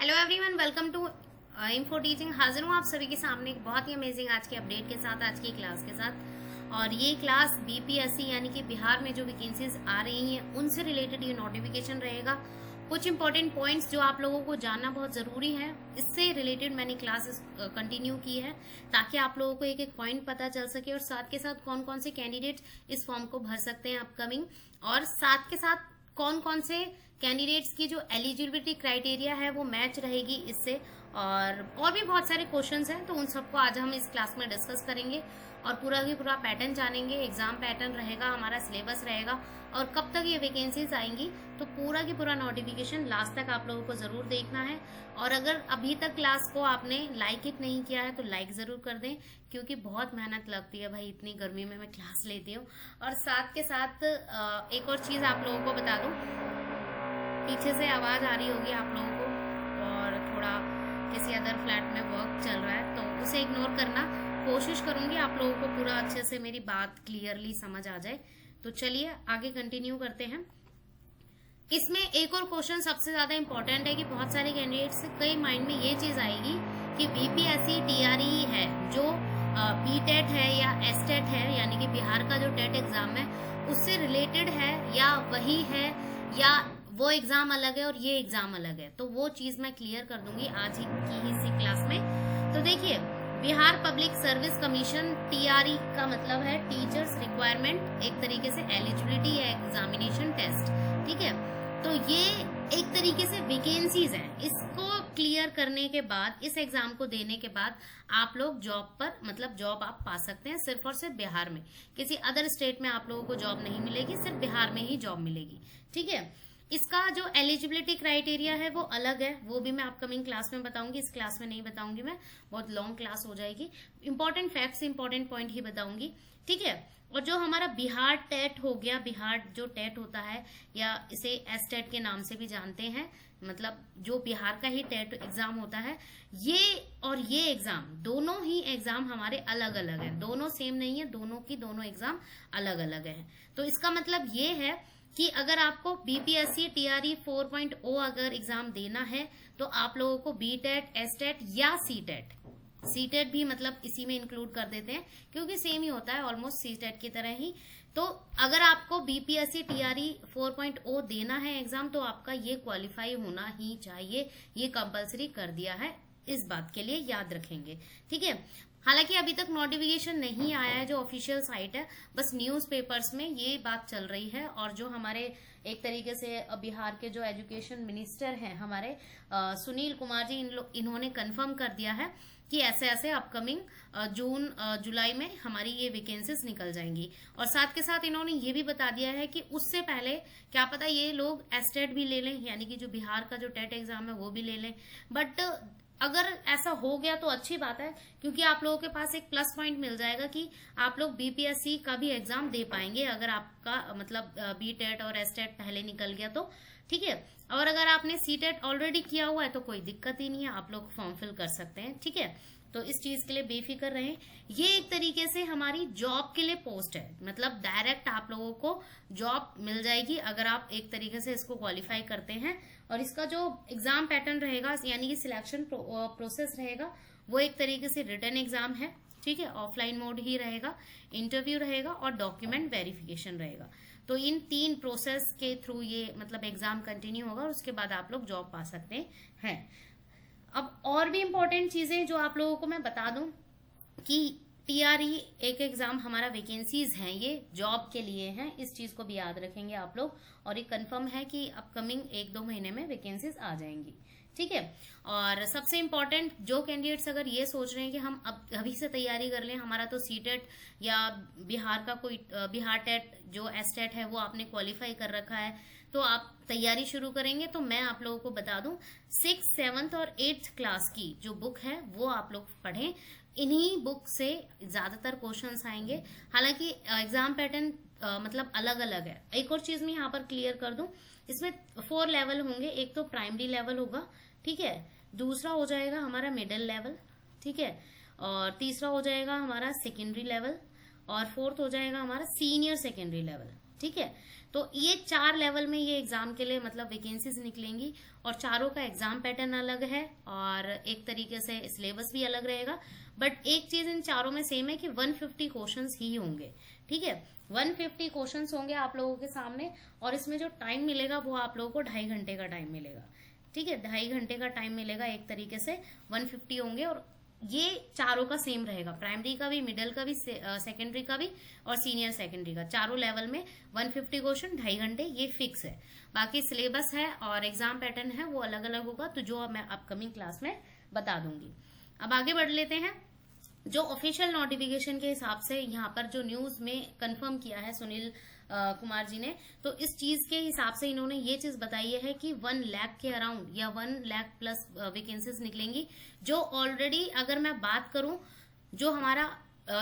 Hello everyone, welcome to info teaching. हाजिर हूँ आप सभी के सामने एक बहुत ही अमेजिंग आज के अपडेट के साथ, आज की क्लास के साथ। और ये क्लास बीपीएससी यानी कि बिहार में जो वैकेंसीज आ रही हैं उनसे रिलेटेड ये नोटिफिकेशन रहेगा। कुछ इंपॉर्टेंट पॉइंट्स जो आप लोगों को जानना बहुत जरूरी है, इससे रिलेटेड मैंने क्लासेस कंटिन्यू की है ताकि आप लोगों को एक एक पॉइंट पता चल सके और साथ के साथ कौन कौन से कैंडिडेट इस फॉर्म को भर सकते हैं अपकमिंग, और साथ के साथ कौन कौन से कैंडिडेट्स की जो एलिजिबिलिटी क्राइटेरिया है वो मैच रहेगी इससे। और भी बहुत सारे क्वेश्चंस हैं, तो उन सबको आज हम इस क्लास में डिस्कस करेंगे और पूरा की पूरा पैटर्न जानेंगे। एग्जाम पैटर्न रहेगा, हमारा सिलेबस रहेगा और कब तक ये वैकेंसीज आएंगी, तो पूरा की पूरा नोटिफिकेशन लास्ट तक आप लोगों को जरूर देखना है। और अगर अभी तक क्लास को आपने लाइक इट नहीं किया है तो लाइक जरूर कर दें, क्योंकि बहुत मेहनत लगती है भाई, इतनी गर्मी में मैं क्लास लेती हूँ। और साथ के साथ एक और चीज आप लोगों को बता दूं, पीछे से आवाज आ रही होगी आप लोगों को और थोड़ा किसी अदर फ्लैट में वर्क चल रहा है, तो उसे इग्नोर करना। कोशिश करूंगी आप लोगों को पूरा अच्छे से मेरी बात क्लियरली समझ आ जाए। तो चलिए आगे कंटिन्यू करते हैं। इसमें एक और क्वेश्चन सबसे ज्यादा इंपॉर्टेंट है कि बहुत सारे कैंडिडेट्स कई माइंड में ये चीज आएगी कि बीपीएससी टीआरई है जो बीटेट है या एसटेट है, यानी कि बिहार का जो टेट एग्जाम है उससे रिलेटेड है या वही है, या वो एग्जाम अलग है और ये एग्जाम अलग है। तो वो चीज मैं क्लियर कर दूंगी आज ही की इसी क्लास में। तो देखिए, Bihar public service commission TRE का मतलब है टीचर्स रिक्वायरमेंट, एक तरीके से एलिजिबिलिटी या एग्जामिनेशन टेस्ट, ठीक है। तो ये एक तरीके से वैकेंसीज हैं। इसको क्लियर करने के बाद, इस एग्जाम को देने के बाद आप लोग जॉब पर, मतलब जॉब आप पा सकते हैं सिर्फ और सिर्फ बिहार में। किसी अदर स्टेट में आप लोगों को जॉब नहीं मिलेगी, सिर्फ बिहार में ही जॉब मिलेगी, ठीक है। इसका जो एलिजिबिलिटी क्राइटेरिया है वो अलग है, वो भी मैं अपकमिंग क्लास में बताऊंगी, इस क्लास में नहीं बताऊंगी, मैं बहुत लॉन्ग क्लास हो जाएगी। इंपॉर्टेंट फैक्ट्स, इंपॉर्टेंट पॉइंट ही बताऊंगी, ठीक है। और जो हमारा बिहार टेट हो गया, बिहार जो टेट होता है या इसे एस टेट के नाम से भी जानते हैं, मतलब जो बिहार का ही टेट एग्जाम होता है, ये और ये एग्जाम, दोनों ही एग्जाम हमारे अलग अलग है, दोनों सेम नहीं है, दोनों की दोनों एग्जाम अलग अलग है। तो इसका मतलब ये है कि अगर आपको बीपीएससी टीआरई 4.0 अगर एग्जाम देना है तो आप लोगों को बीटेट, एसटेट या सीटेट, सीटेट भी मतलब इसी में इंक्लूड कर देते हैं क्योंकि सेम ही होता है ऑलमोस्ट सीटेट की तरह ही। तो अगर आपको बीपीएससी टीआरई 4.0 देना है एग्जाम तो आपका ये क्वालिफाई होना ही चाहिए, ये कंपलसरी कर दिया है, इस बात के लिए याद रखेंगे, ठीक है। हालांकि अभी तक नोटिफिकेशन नहीं आया है जो ऑफिशियल साइट है, बस न्यूज पेपर्स में ये बात चल रही है। और जो हमारे एक तरीके से बिहार के जो एजुकेशन मिनिस्टर हैं हमारे सुनील कुमार जी, इन्होंने कंफर्म कर दिया है कि ऐसे ऐसे अपकमिंग जून जुलाई में हमारी ये वैकेंसीज निकल जाएंगी। और साथ के साथ इन्होंने ये भी बता दिया है कि उससे पहले क्या पता ये लोग एसटेट भी ले लें, यानी कि जो बिहार का जो टेट एग्जाम है वो भी ले लें। बट अगर ऐसा हो गया तो अच्छी बात है, क्योंकि आप लोगों के पास एक प्लस पॉइंट मिल जाएगा कि आप लोग बीपीएससी का भी एग्जाम दे पाएंगे अगर आपका मतलब बीटेट और एसटेट पहले निकल गया तो, ठीक है। और अगर आपने सीटेट ऑलरेडी किया हुआ है तो कोई दिक्कत ही नहीं है, आप लोग फॉर्म फिल कर सकते हैं, ठीक है। तो इस चीज के लिए बेफिक्र रहें। ये एक तरीके से हमारी जॉब के लिए पोस्ट है, मतलब डायरेक्ट आप लोगों को जॉब मिल जाएगी अगर आप एक तरीके से इसको क्वालिफाई करते हैं। और इसका जो एग्जाम पैटर्न रहेगा, यानी कि सिलेक्शन प्रोसेस रहेगा, वो एक तरीके से रिटन एग्जाम है, ठीक है। ऑफलाइन मोड ही रहेगा, इंटरव्यू रहेगा और डॉक्यूमेंट वेरिफिकेशन रहेगा। तो इन 3 प्रोसेस के थ्रू ये मतलब एग्जाम कंटिन्यू होगा और उसके बाद आप लोग जॉब पा सकते हैं। अब और भी इंपॉर्टेंट चीजें जो आप लोगों को मैं बता दूं कि टीआरई एक एग्जाम हमारा वैकेंसीज हैं, ये जॉब के लिए हैं, इस चीज को भी याद रखेंगे आप लोग। और ये कंफर्म है कि अपकमिंग 1-2 महीने में वैकेंसीज आ जाएंगी, ठीक है। और सबसे इम्पोर्टेंट, जो कैंडिडेट्स अगर ये सोच रहे हैं कि हम अभी से तैयारी कर लें, हमारा तो सीटेट या बिहार का कोई बिहार टेट जो एसटेट है वो आपने क्वालिफाई कर रखा है, तो आप तैयारी शुरू करेंगे, तो मैं आप लोगों को बता दूं 6th, 7th और 8th क्लास की जो बुक है वो आप लोग पढ़ें। इन्हीं बुक से ज्यादातर क्वेश्चंस आएंगे। हालांकि एग्जाम पैटर्न मतलब अलग अलग है। एक और चीज मैं यहाँ पर क्लियर कर दूं, इसमें 4 लेवल होंगे। एक तो प्राइमरी लेवल होगा, ठीक है, दूसरा हो जाएगा हमारा मिडिल लेवल, ठीक है, और तीसरा हो जाएगा हमारा सेकेंडरी लेवल, और फोर्थ हो जाएगा हमारा सीनियर सेकेंडरी लेवल, ठीक है। तो ये 4 लेवल में ये एग्जाम के लिए मतलब वैकेंसीज निकलेंगी, और चारों का एग्जाम पैटर्न अलग है और एक तरीके से सिलेबस भी अलग रहेगा। बट एक चीज इन चारों में सेम है कि 150 क्वेश्चंस ही होंगे, ठीक है। 150 क्वेश्चंस होंगे आप लोगों के सामने, और इसमें जो टाइम मिलेगा वो आप लोगों को 2.5 घंटे का टाइम मिलेगा, ठीक है। 2.5 घंटे का टाइम मिलेगा एक तरीके से। 150 होंगे, और ये चारों का सेम रहेगा, प्राइमरी का भी, मिडिल का भी, सेकेंडरी का भी और सीनियर सेकेंडरी का, चारों लेवल में 150 क्वेश्चन 2.5 घंटे, ये फिक्स है। बाकी सिलेबस है और एग्जाम पैटर्न है वो अलग अलग होगा, तो जो मैं अपकमिंग क्लास में बता दूंगी। अब आगे बढ़ लेते हैं। जो ऑफिशियल नोटिफिकेशन के हिसाब से यहाँ पर जो न्यूज में कंफर्म किया है सुनील कुमार जी ने, तो इस चीज के हिसाब से इन्होंने ये चीज बताई है कि 1 लाख के अराउंड या 1 लाख प्लस वैकेंसीज निकलेंगी। जो ऑलरेडी अगर मैं बात करूं, जो हमारा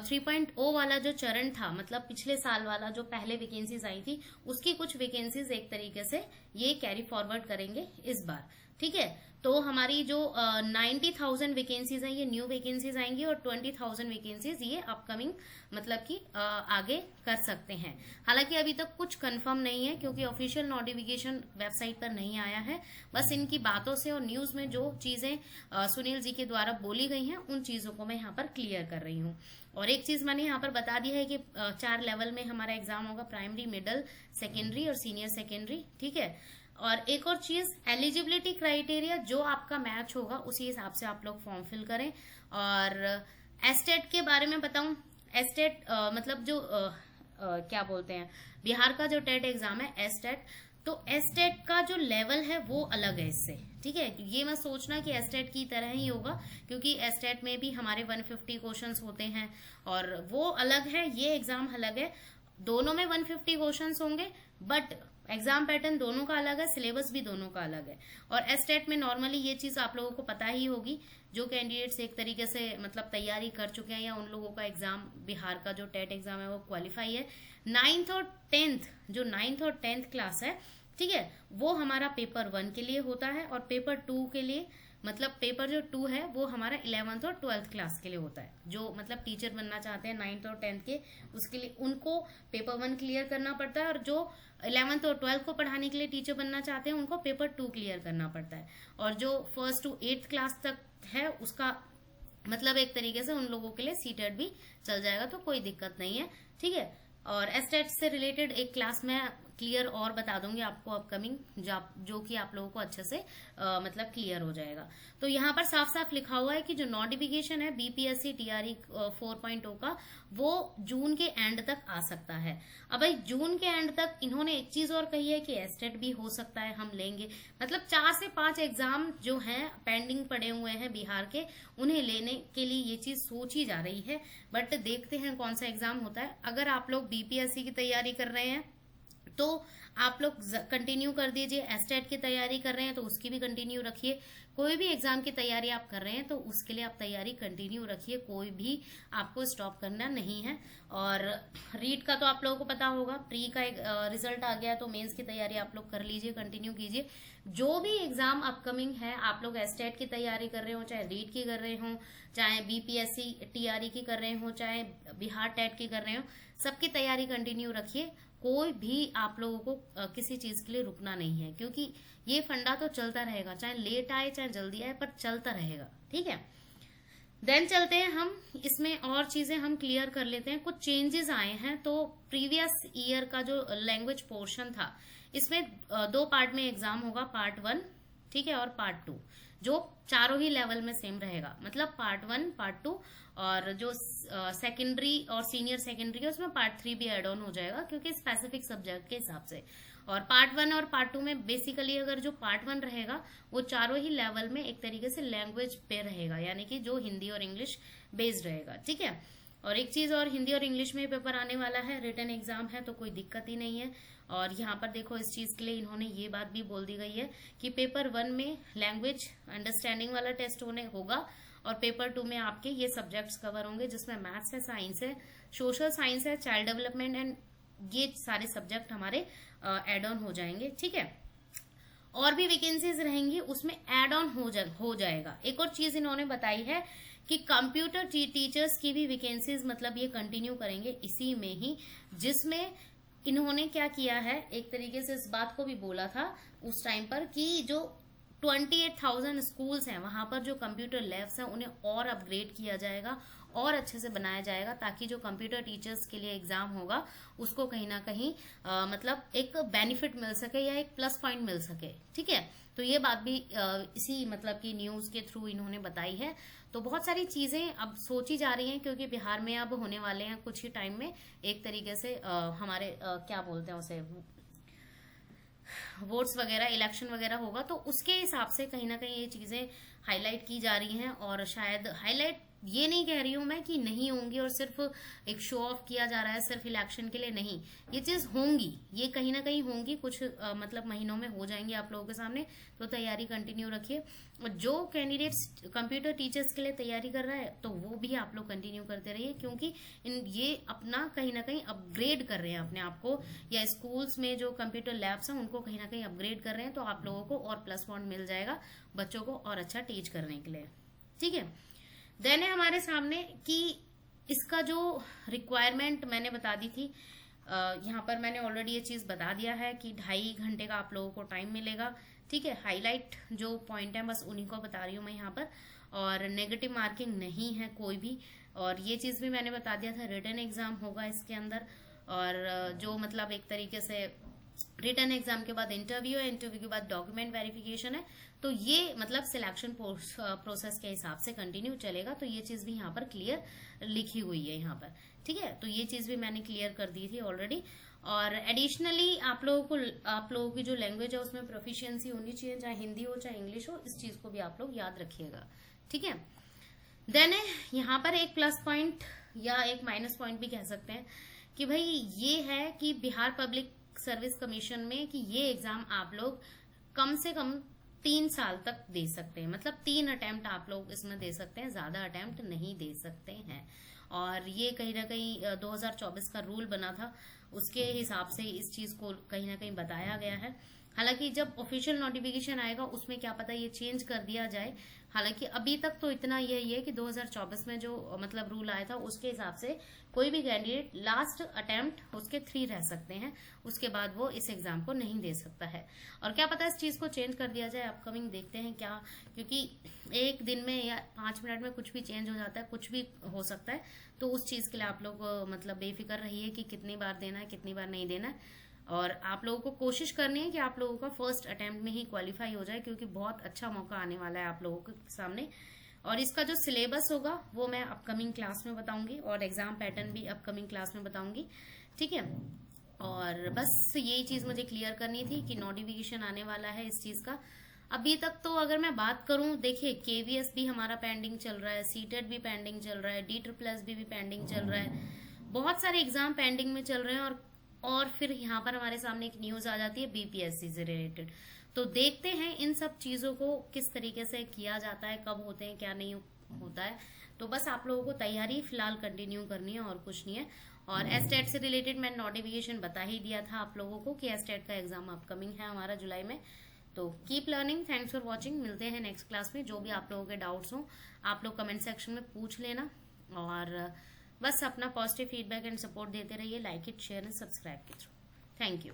3.0 वाला जो चरण था, मतलब पिछले साल वाला जो पहले वैकेंसीज आई थी, उसकी कुछ वैकेंसीज एक तरीके से ये कैरी फॉरवर्ड करेंगे इस बार, ठीक है। तो हमारी जो 90,000 वैकेंसीज हैं ये न्यू वैकेंसीज आएंगी, और 20,000 वैकेंसीज ये अपकमिंग मतलब कि आगे कर सकते हैं। हालांकि अभी तक कुछ कंफर्म नहीं है, क्योंकि ऑफिशियल नोटिफिकेशन वेबसाइट पर नहीं आया है। बस इनकी बातों से और न्यूज में जो चीजें सुनील जी के द्वारा बोली गई हैं, उन चीजों को मैं यहाँ पर क्लियर कर रही हूँ। और एक चीज मैंने यहाँ पर बता दी है कि 4 लेवल में हमारा एग्जाम होगा, प्राइमरी, मिडिल, सेकेंडरी और सीनियर सेकेंडरी, ठीक है। और एक और चीज, एलिजिबिलिटी क्राइटेरिया जो आपका मैच होगा उसी हिसाब से आप लोग फॉर्म फिल करें। और एस्टेट के बारे में बताऊं, एस्टेट मतलब जो क्या बोलते हैं, बिहार का जो टेट एग्जाम है एस्टेट, तो एस्टेट का जो लेवल है वो अलग है इससे, ठीक है। ये मत सोचना कि एस्टेट की तरह ही होगा, क्योंकि एस्टेट में भी हमारे 150 क्वेश्चंस होते हैं और वो अलग है, ये एग्जाम अलग है। दोनों में 150 क्वेश्चंस होंगे, बट एग्जाम पैटर्न दोनों का अलग है, सिलेबस भी दोनों का अलग है। और एस्टेट में नॉर्मली ये चीज आप लोगों को पता ही होगी, जो कैंडिडेट्स एक तरीके से मतलब तैयारी कर चुके हैं, या उन लोगों का एग्जाम बिहार का जो टेट एग्जाम है वो क्वालिफाई है। 9th और 10th, जो 9th और 10th क्लास है, ठीक है, वो हमारा पेपर 1 के लिए होता है, और पेपर 2 के लिए, मतलब पेपर जो 2 है वो हमारा 11th और 12th क्लास के लिए होता है। जो मतलब टीचर बनना चाहते हैं 9th और 10th के, उसके लिए उनको पेपर 1 क्लियर करना पड़ता है, और जो 11th और 12th को पढ़ाने के लिए टीचर बनना चाहते हैं उनको पेपर 2 क्लियर करना पड़ता है। और जो 1st to 8th क्लास तक है उसका मतलब एक तरीके से उन लोगों के लिए सीटेट भी चल जाएगा, तो कोई दिक्कत नहीं है, ठीक है। और एस्टेट से रिलेटेड एक क्लास में क्लियर और बता दूंगी आपको अपकमिंग, जो कि आप लोगों को अच्छे से मतलब क्लियर हो जाएगा। तो यहाँ पर साफ साफ लिखा हुआ है कि जो नोटिफिकेशन है बीपीएससी टीआरई 4.0 का, वो जून के एंड तक आ सकता है। अब भाई जून के एंड तक इन्होंने एक चीज और कही है कि एस्टेट भी हो सकता है, हम लेंगे। मतलब 4 से 5 एग्जाम जो हैं पेंडिंग पड़े हुए हैं बिहार के, उन्हें लेने के लिए ये चीज सोची जा रही है। बट देखते हैं कौन सा एग्जाम होता है। अगर आप लोग बीपीएससी की तैयारी कर रहे हैं तो आप लोग कंटिन्यू कर दीजिए, एस्टेट की तैयारी कर रहे हैं तो उसकी भी कंटिन्यू रखिए। कोई भी एग्जाम की तैयारी आप कर रहे हैं तो उसके लिए आप तैयारी कंटिन्यू रखिए, कोई भी आपको स्टॉप करना नहीं है। और रीट का तो आप लोगों को पता होगा, प्री का एक रिजल्ट आ गया, तो मेंस की तैयारी आप लोग कर लीजिए, कंटिन्यू कीजिए। जो भी एग्जाम अपकमिंग है, आप लोग एस्टेट की तैयारी कर रहे हो, चाहे रीट की कर रहे हो, चाहे बीपीएससी टीआरई की कर रहे हो, चाहे बिहार टेट की कर रहे हो, सबकी तैयारी कंटिन्यू रखिए। कोई भी आप लोगों को किसी चीज के लिए रुकना नहीं है, क्योंकि ये फंडा तो चलता रहेगा, चाहे लेट आए चाहे जल्दी आए, पर चलता रहेगा, ठीक है। देन चलते हैं हम इसमें और चीजें हम क्लियर कर लेते हैं। कुछ चेंजेस आए हैं। तो प्रीवियस ईयर का जो लैंग्वेज पोर्शन था, इसमें 2 पार्ट में एग्जाम होगा, पार्ट 1, ठीक है, और पार्ट 2, जो चारों ही लेवल में सेम रहेगा। मतलब पार्ट 1, पार्ट 2, और जो सेकेंडरी और सीनियर सेकेंडरी है उसमें पार्ट 3 भी एड ऑन हो जाएगा, क्योंकि स्पेसिफिक सब्जेक्ट के हिसाब से। और पार्ट 1 और पार्ट 2 में बेसिकली अगर जो पार्ट 1 रहेगा वो चारों ही लेवल में एक तरीके से लैंग्वेज पे रहेगा, यानी कि जो हिंदी और इंग्लिश बेस्ड रहेगा, ठीक है। और एक चीज और, हिंदी और इंग्लिश में पेपर आने वाला है, रिटन एग्जाम है, तो कोई दिक्कत ही नहीं है। और यहाँ पर देखो इस चीज के लिए इन्होंने ये बात भी बोल दी गई है कि पेपर 1 में लैंग्वेज अंडरस्टैंडिंग वाला टेस्ट होगा, और पेपर 2 में आपके ये सब्जेक्ट्स कवर होंगे, जिसमें मैथ्स है, साइंस है, सोशल साइंस है, चाइल्ड डेवलपमेंट एंड ये सारे सब्जेक्ट हमारे एड ऑन हो जाएंगे, ठीक है। और भी वैकेंसीज रहेंगी उसमें एड ऑन हो जाएगा। एक और चीज इन्होंने बताई है कि कंप्यूटर टीचर्स की भी वैकेंसीज मतलब ये कंटिन्यू करेंगे इसी में ही, जिसमें इन्होंने क्या किया है, एक तरीके से इस बात को भी बोला था उस टाइम पर कि जो 28,000 स्कूल्स हैं वहां पर जो कंप्यूटर लैब्स हैं उन्हें और अपग्रेड किया जाएगा और अच्छे से बनाया जाएगा, ताकि जो कंप्यूटर टीचर्स के लिए एग्जाम होगा उसको कहीं ना कहीं मतलब एक बेनिफिट मिल सके या एक प्लस पॉइंट मिल सके। ठीक है, तो ये बात भी इसी मतलब की न्यूज के थ्रू इन्होंने बताई है। तो बहुत सारी चीजें अब सोची जा रही हैं, क्योंकि बिहार में अब होने वाले हैं कुछ ही टाइम में एक तरीके से हमारे क्या बोलते हैं उसे, वोट्स वगैरह, इलेक्शन वगैरह होगा, तो उसके हिसाब से कहीं ना कहीं ये चीजें हाईलाइट की जा रही हैं। और शायद हाईलाइट ये नहीं कह रही हूं मैं कि नहीं होंगी और सिर्फ एक शो ऑफ किया जा रहा है सिर्फ इलेक्शन के लिए, नहीं, ये चीज होंगी, ये कहीं ना कहीं होंगी, कुछ मतलब महीनों में हो जाएंगे आप लोगों के सामने। तो तैयारी कंटिन्यू रखिए, और जो कैंडिडेट्स कंप्यूटर टीचर्स के लिए तैयारी कर रहा है तो वो भी आप लोग कंटिन्यू करते रहिए, क्योंकि ये अपना कहीं ना कहीं अपग्रेड कर रहे हैं अपने आप को, या स्कूल्स में जो कंप्यूटर लैब्स हैं उनको कहीं ना कहीं अपग्रेड कर रहे हैं, तो आप लोगों को और प्लस पॉइंट मिल जाएगा बच्चों को और अच्छा टीच करने के लिए। ठीक है, देन है हमारे सामने कि इसका जो रिक्वायरमेंट मैंने बता दी थी, यहाँ पर मैंने ऑलरेडी ये चीज बता दिया है कि 2.5 घंटे का आप लोगों को टाइम मिलेगा। ठीक है, हाईलाइट जो पॉइंट है बस उन्हीं को बता रही हूँ मैं यहाँ पर, और नेगेटिव मार्किंग नहीं है कोई भी। और ये चीज भी मैंने बता दिया था, रिटन एग्जाम होगा इसके अंदर, और जो मतलब एक तरीके से रिटन एग्जाम के बाद इंटरव्यू है, इंटरव्यू के बाद डॉक्यूमेंट वेरिफिकेशन है, तो ये मतलब सिलेक्शन प्रोसेस के हिसाब से कंटिन्यू चलेगा। तो ये चीज भी यहाँ पर क्लियर लिखी हुई है यहाँ पर। ठीक है, तो ये चीज भी मैंने क्लियर कर दी थी ऑलरेडी। और एडिशनली आप लोगों की जो लैंग्वेज है उसमें प्रोफिशिएंसी होनी चाहिए, चाहे हिंदी हो चाहे इंग्लिश हो, इस चीज को भी आप लोग याद रखिएगा। ठीक है, देन यहाँ पर एक प्लस पॉइंट या एक माइनस पॉइंट भी कह सकते हैं कि भाई ये है कि बिहार पब्लिक सर्विस कमीशन में कि ये एग्जाम आप लोग कम से कम 3 साल तक दे सकते हैं, मतलब 3 अटेम्प्ट आप लोग इसमें दे सकते हैं, ज्यादा अटेम्प्ट नहीं दे सकते हैं। और ये कहीं ना कहीं 2024 का रूल बना था, उसके हिसाब से इस चीज को कहीं ना कहीं बताया गया है। हालांकि जब ऑफिशियल नोटिफिकेशन आएगा उसमें क्या पता ये चेंज कर दिया जाए। हालांकि अभी तक तो इतना यही है कि 2024 में जो मतलब रूल आया था उसके हिसाब से कोई भी कैंडिडेट लास्ट अटेम्प्ट उसके 3 रह सकते हैं, उसके बाद वो इस एग्जाम को नहीं दे सकता है। और क्या पता इस चीज को चेंज कर दिया जाए, अपकमिंग देखते हैं क्या, क्योंकि एक दिन में या 5 मिनट में कुछ भी चेंज हो जाता है, कुछ भी हो सकता है। तो उस चीज के लिए आप लोग मतलब बेफिक्र रहिए कि कितनी बार देना है, कितनी बार नहीं देना है। और आप लोगों को कोशिश करनी है कि आप लोगों का फर्स्ट अटेम्प्ट में ही क्वालिफाई हो जाए, क्योंकि बहुत अच्छा मौका आने वाला है आप लोगों के सामने। और इसका जो सिलेबस होगा वो मैं अपकमिंग क्लास में बताऊंगी, और एग्जाम पैटर्न भी अपकमिंग क्लास में बताऊंगी। ठीक है, और बस यही चीज मुझे क्लियर करनी थी कि नोटिफिकेशन आने वाला है इस चीज का। अभी तक तो अगर मैं बात करूं, देखिए केवीएस भी हमारा पेंडिंग चल रहा है, सीटेट भी पेंडिंग चल रहा है, DSSS भी पेंडिंग चल रहा है, बहुत सारे एग्जाम पेंडिंग में चल रहे हैं। और फिर यहाँ पर हमारे सामने एक न्यूज आ जाती है बीपीएससी से रिलेटेड। तो देखते हैं इन सब चीजों को किस तरीके से किया जाता है, कब होते हैं, क्या नहीं होता है। तो बस आप लोगों को तैयारी फिलहाल कंटिन्यू करनी है और कुछ नहीं है। और एस्टेट से रिलेटेड मैंने नोटिफिकेशन बता ही दिया था आप लोगों को कि एस्टेट का एग्जाम अपकमिंग है हमारा जुलाई में। तो keep learning, thanks for watching, मिलते हैं नेक्स्ट क्लास में। जो भी आप लोगों के डाउट्स हो आप लोग कमेंट सेक्शन में पूछ लेना, और बस अपना पॉजिटिव फीडबैक एंड सपोर्ट देते रहिए, like it, share and subscribe के थ्रू। Thank you.